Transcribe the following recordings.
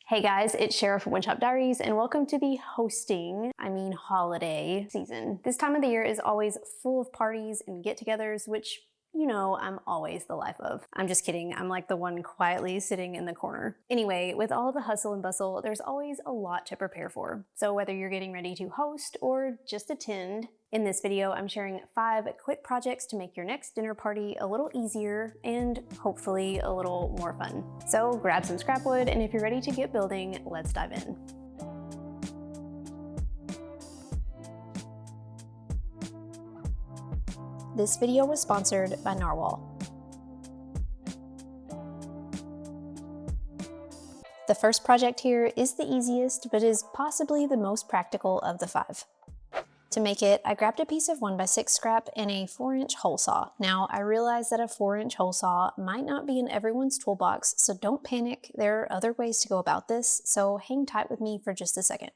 Hey guys, it's Sheriff from Woodshop Diaries, and welcome to the holiday season. This time of the year is always full of parties and get-togethers, which, you know, I'm always the life of. I'm just kidding, I'm like the one quietly sitting in the corner. Anyway, with all the hustle and bustle, there's always a lot to prepare for. So whether you're getting ready to host or just attend, in this video, I'm sharing 5 quick projects to make your next dinner party a little easier and hopefully a little more fun. So grab some scrap wood, and if you're ready to get building, let's dive in. This video was sponsored by Narwal. The first project here is the easiest, but is possibly the most practical of the 5. To make it, I grabbed a piece of 1x6 scrap and a 4-inch hole saw. Now, I realize that a 4-inch hole saw might not be in everyone's toolbox, so don't panic. There are other ways to go about this, so hang tight with me for just a second.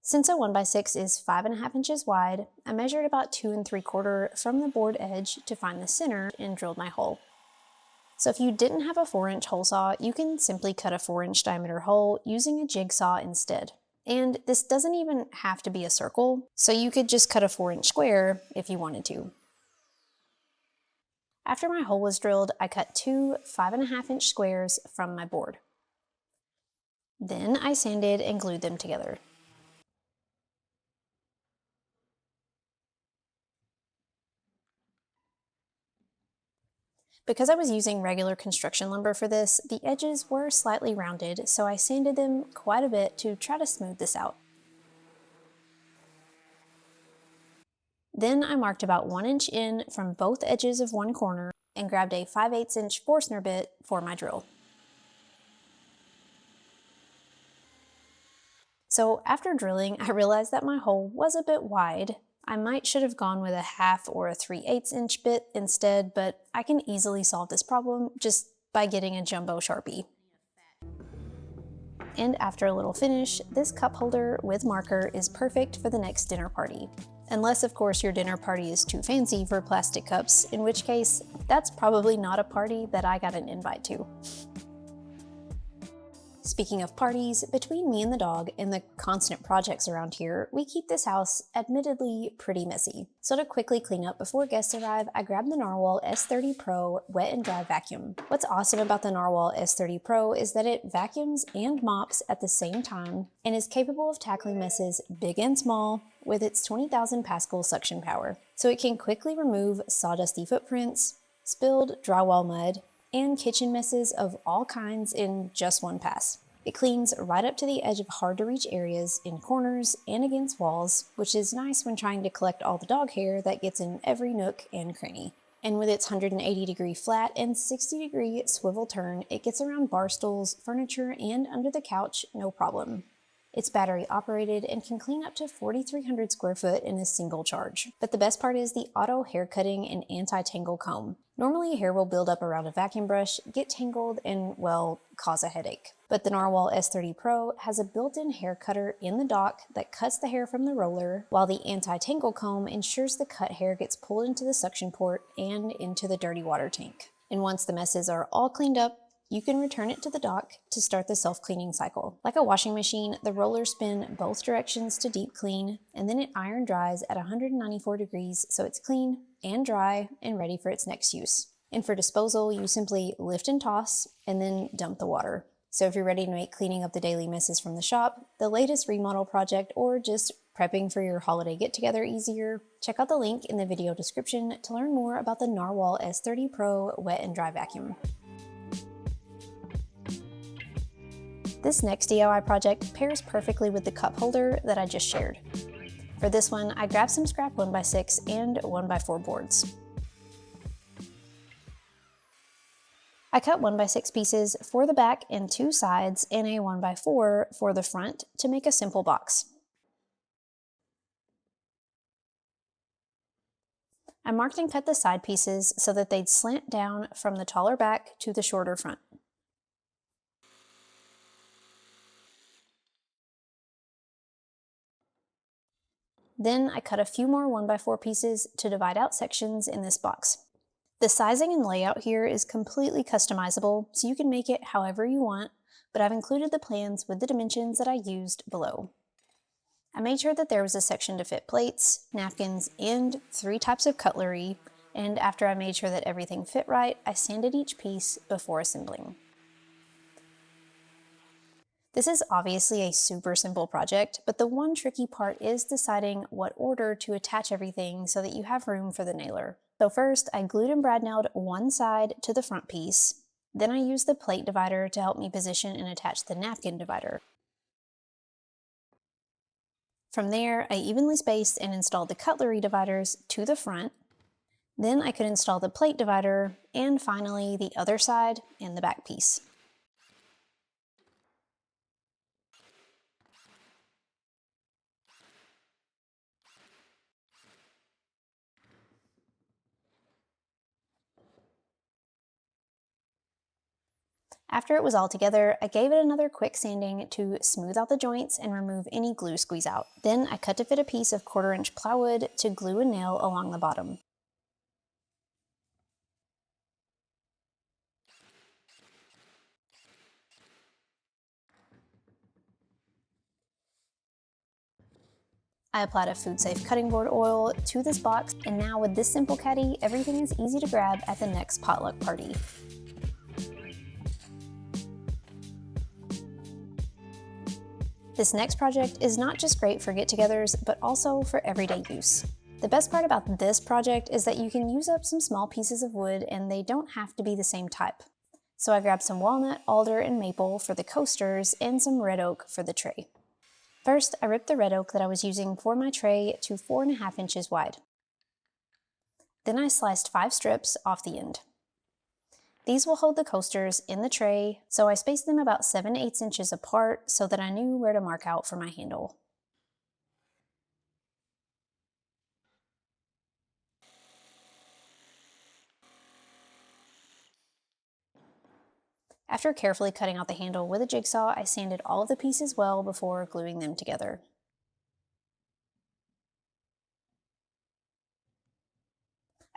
Since a 1x6 is 5.5 inches wide, I measured about 2 3/4 from the board edge to find the center and drilled my hole. So if you didn't have a 4-inch hole saw, you can simply cut a 4-inch diameter hole using a jigsaw instead. And this doesn't even have to be a circle, so you could just cut a 4-inch square if you wanted to. After my hole was drilled, I cut 2 5.5-inch squares from my board. Then I sanded and glued them together. Because I was using regular construction lumber for this, the edges were slightly rounded, so I sanded them quite a bit to try to smooth this out. Then I marked about 1 inch in from both edges of one corner and grabbed a 5/8 inch Forstner bit for my drill. So after drilling, I realized that my hole was a bit wide. I should have gone with a 1/2 or a 3/8 inch bit instead, but I can easily solve this problem just by getting a jumbo Sharpie. And after a little finish, this cup holder with marker is perfect for the next dinner party. Unless, of course, your dinner party is too fancy for plastic cups, in which case, that's probably not a party that I got an invite to. Speaking of parties, between me and the dog and the constant projects around here, we keep this house admittedly pretty messy. So to quickly clean up before guests arrive, I grabbed the Narwal S30 Pro Wet and Dry Vacuum. What's awesome about the Narwal S30 Pro is that it vacuums and mops at the same time and is capable of tackling messes big and small with its 20,000 Pascal suction power. So it can quickly remove sawdusty footprints, spilled drywall mud, and kitchen messes of all kinds in just one pass. It cleans right up to the edge of hard-to-reach areas in corners and against walls, which is nice when trying to collect all the dog hair that gets in every nook and cranny. And with its 180-degree flat and 60-degree swivel turn, it gets around bar stools, furniture, and under the couch no problem. It's battery operated and can clean up to 4,300 square foot in a single charge. But the best part is the auto hair cutting and anti-tangle comb. Normally hair will build up around a vacuum brush, get tangled, and, well, cause a headache. But the Narwal S30 Pro has a built-in hair cutter in the dock that cuts the hair from the roller, while the anti-tangle comb ensures the cut hair gets pulled into the suction port and into the dirty water tank. And once the messes are all cleaned up, you can return it to the dock to start the self-cleaning cycle. Like a washing machine, the rollers spin both directions to deep clean, and then it iron dries at 194 degrees so it's clean and dry and ready for its next use. And for disposal, you simply lift and toss, and then dump the water. So if you're ready to make cleaning up the daily messes from the shop, the latest remodel project, or just prepping for your holiday get-together easier, check out the link in the video description to learn more about the Narwal S30 Pro Wet and Dry Vacuum. This next DIY project pairs perfectly with the cup holder that I just shared. For this one, I grabbed some scrap 1x6 and 1x4 boards. I cut 1x6 pieces for the back and 2 sides and a 1x4 for the front to make a simple box. I marked and cut the side pieces so that they'd slant down from the taller back to the shorter front. Then I cut a few more 1x4 pieces to divide out sections in this box. The sizing and layout here is completely customizable, so you can make it however you want, but I've included the plans with the dimensions that I used below. I made sure that there was a section to fit plates, napkins, and 3 types of cutlery, and after I made sure that everything fit right, I sanded each piece before assembling. This is obviously a super simple project, but the one tricky part is deciding what order to attach everything so that you have room for the nailer. So first, I glued and brad nailed one side to the front piece. Then I used the plate divider to help me position and attach the napkin divider. From there, I evenly spaced and installed the cutlery dividers to the front. Then I could install the plate divider, and finally the other side and the back piece. After it was all together, I gave it another quick sanding to smooth out the joints and remove any glue squeeze out. Then I cut to fit a piece of 1/4" plywood to glue a nail along the bottom. I applied a food-safe cutting board oil to this box, and now with this simple caddy, everything is easy to grab at the next potluck party. This next project is not just great for get-togethers, but also for everyday use. The best part about this project is that you can use up some small pieces of wood and they don't have to be the same type. So I grabbed some walnut, alder, and maple for the coasters and some red oak for the tray. First, I ripped the red oak that I was using for my tray to 4.5 inches wide. Then I sliced 5 strips off the end. These will hold the coasters in the tray, so I spaced them about 7/8 inches apart so that I knew where to mark out for my handle. After carefully cutting out the handle with a jigsaw, I sanded all of the pieces well before gluing them together.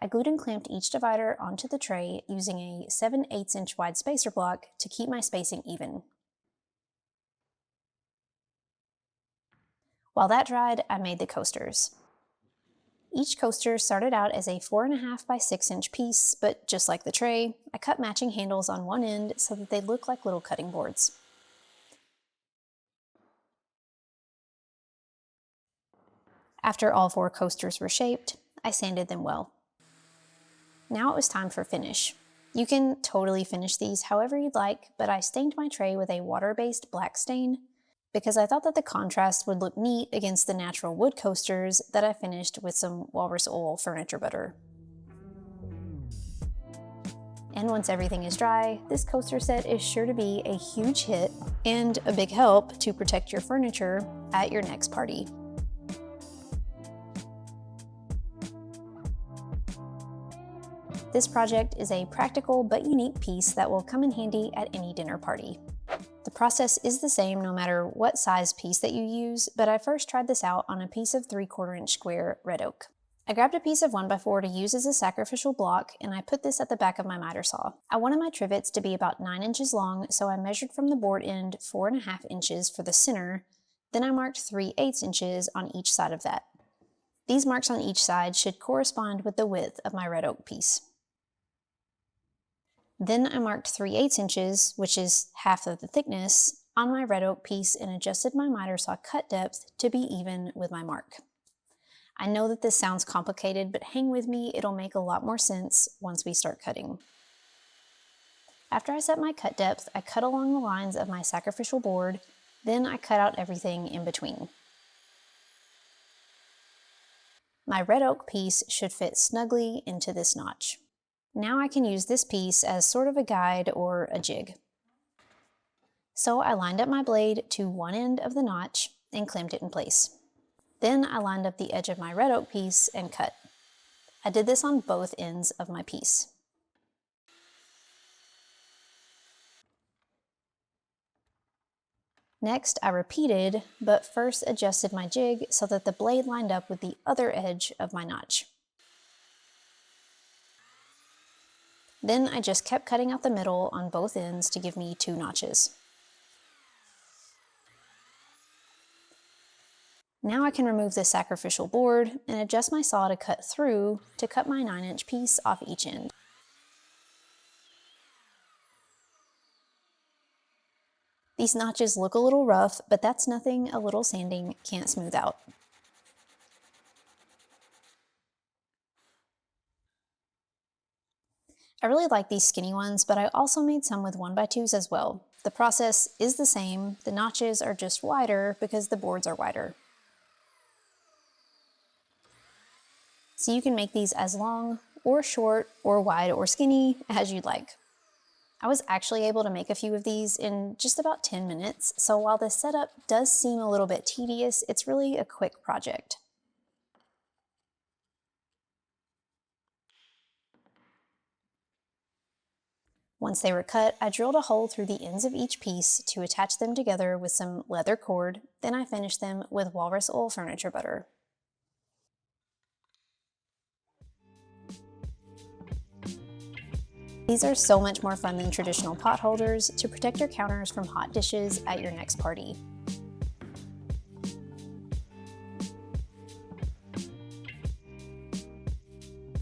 I glued and clamped each divider onto the tray using a 7/8 inch wide spacer block to keep my spacing even. While that dried, I made the coasters. Each coaster started out as a 4.5 by 6 inch piece, but just like the tray, I cut matching handles on one end so that they look like little cutting boards. After all 4 coasters were shaped, I sanded them well. Now it was time for finish. You can totally finish these however you'd like, but I stained my tray with a water-based black stain because I thought that the contrast would look neat against the natural wood coasters that I finished with some walrus oil furniture butter. And once everything is dry, this coaster set is sure to be a huge hit and a big help to protect your furniture at your next party. This project is a practical but unique piece that will come in handy at any dinner party. The process is the same no matter what size piece that you use, but I first tried this out on a piece of 3/4 inch square red oak. I grabbed a piece of 1x4 to use as a sacrificial block, and I put this at the back of my miter saw. I wanted my trivets to be about 9 inches long, so I measured from the board end 4.5 inches for the center, then I marked 3/8 inches on each side of that. These marks on each side should correspond with the width of my red oak piece. Then I marked 3/8 inches, which is half of the thickness, on my red oak piece and adjusted my miter saw cut depth to be even with my mark. I know that this sounds complicated, but hang with me, it'll make a lot more sense once we start cutting. After I set my cut depth, I cut along the lines of my sacrificial board, then I cut out everything in between. My red oak piece should fit snugly into this notch. Now I can use this piece as sort of a guide or a jig. So I lined up my blade to one end of the notch and clamped it in place. Then I lined up the edge of my red oak piece and cut. I did this on both ends of my piece. Next, I repeated, but first adjusted my jig so that the blade lined up with the other edge of my notch. Then I just kept cutting out the middle on both ends to give me 2 notches. Now I can remove the sacrificial board and adjust my saw to cut through to cut my 9-inch piece off each end. These notches look a little rough, but that's nothing a little sanding can't smooth out. I really like these skinny ones, but I also made some with 1x2s as well. The process is the same, the notches are just wider because the boards are wider. So you can make these as long or short or wide or skinny as you'd like. I was actually able to make a few of these in just about 10 minutes, so while the setup does seem a little bit tedious, it's really a quick project. Once they were cut, I drilled a hole through the ends of each piece to attach them together with some leather cord, then I finished them with walrus oil furniture butter. These are so much more fun than traditional pot holders to protect your counters from hot dishes at your next party.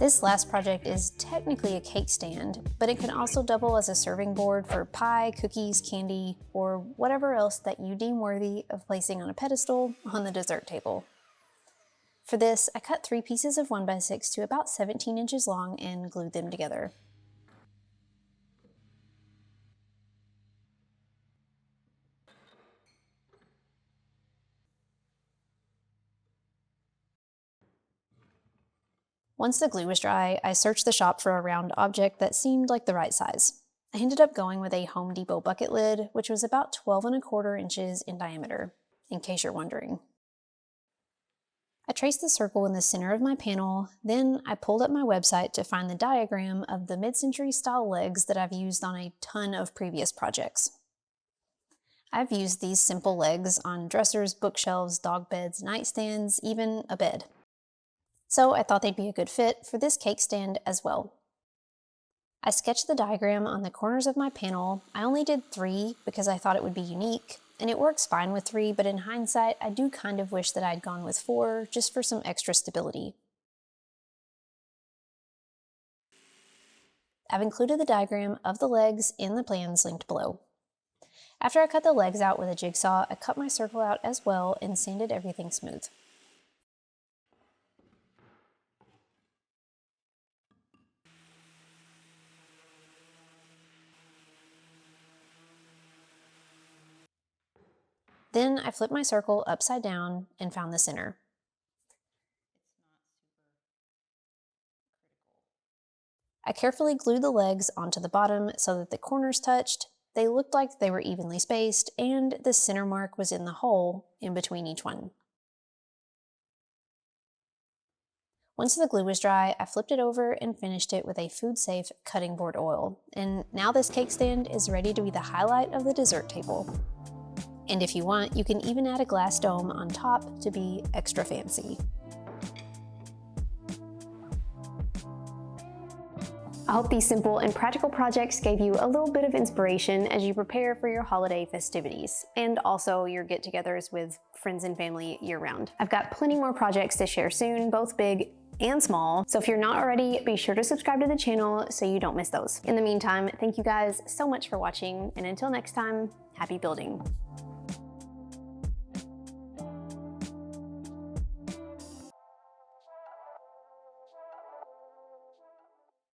This last project is technically a cake stand, but it can also double as a serving board for pie, cookies, candy, or whatever else that you deem worthy of placing on a pedestal on the dessert table. For this, I cut 3 pieces of 1x6 to about 17 inches long and glued them together. Once the glue was dry, I searched the shop for a round object that seemed like the right size. I ended up going with a Home Depot bucket lid, which was about 12¼ inches in diameter, in case you're wondering. I traced the circle in the center of my panel, then I pulled up my website to find the diagram of the mid-century style legs that I've used on a ton of previous projects. I've used these simple legs on dressers, bookshelves, dog beds, nightstands, even a bed. So I thought they'd be a good fit for this cake stand as well. I sketched the diagram on the corners of my panel. I only did 3 because I thought it would be unique, and it works fine with 3, but in hindsight, I do kind of wish that I'd gone with 4 just for some extra stability. I've included the diagram of the legs in the plans linked below. After I cut the legs out with a jigsaw, I cut my circle out as well and sanded everything smooth. Then I flipped my circle upside down and found the center. I carefully glued the legs onto the bottom so that the corners touched, they looked like they were evenly spaced, and the center mark was in the hole in between each one. Once the glue was dry, I flipped it over and finished it with a food-safe cutting board oil. And now this cake stand is ready to be the highlight of the dessert table. And if you want, you can even add a glass dome on top to be extra fancy. I hope these simple and practical projects gave you a little bit of inspiration as you prepare for your holiday festivities, and also your get-togethers with friends and family year-round. I've got plenty more projects to share soon, both big and small, so if you're not already, be sure to subscribe to the channel so you don't miss those. In the meantime, thank you guys so much for watching, and until next time, happy building.